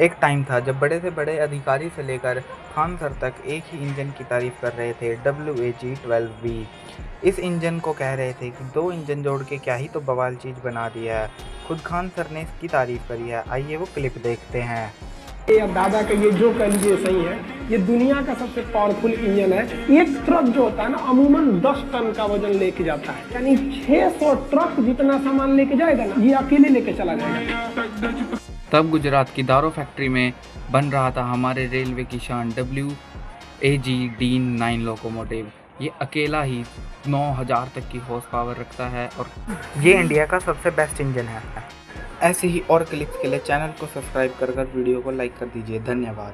एक टाइम था जब बड़े से बड़े अधिकारी से लेकर खान सर तक एक ही इंजन की तारीफ कर रहे थे, WAG-12V। इस इंजन को कह रहे थे कि 2 इंजन जोड़ के क्या ही तो बवाल चीज़ बना दिया है। खुद खान सर ने इसकी तारीफ करी है। आइए वो क्लिप देखते हैं। या दादा का ये जो कह लीजिए सही है, ये दुनिया का सबसे पावरफुल इंजन है। एक ट्रक जो होता है ना, अमूमन 10 टन का वजन लेके जाता है, यानी 600 ट्रक जितना सामान लेके जाएगा ना, ये अकेले लेके चला जाएगा। तब गुजरात की दारो फैक्ट्री में बन रहा था हमारे रेलवे की शान WAG-D9 लोकोमोटिव। ये अकेला ही 9000 तक की हॉर्स पावर रखता है और ये इंडिया का सबसे बेस्ट इंजन है। ऐसे ही और क्लिप्स के लिए चैनल को सब्सक्राइब कर वीडियो को लाइक कर दीजिए। धन्यवाद।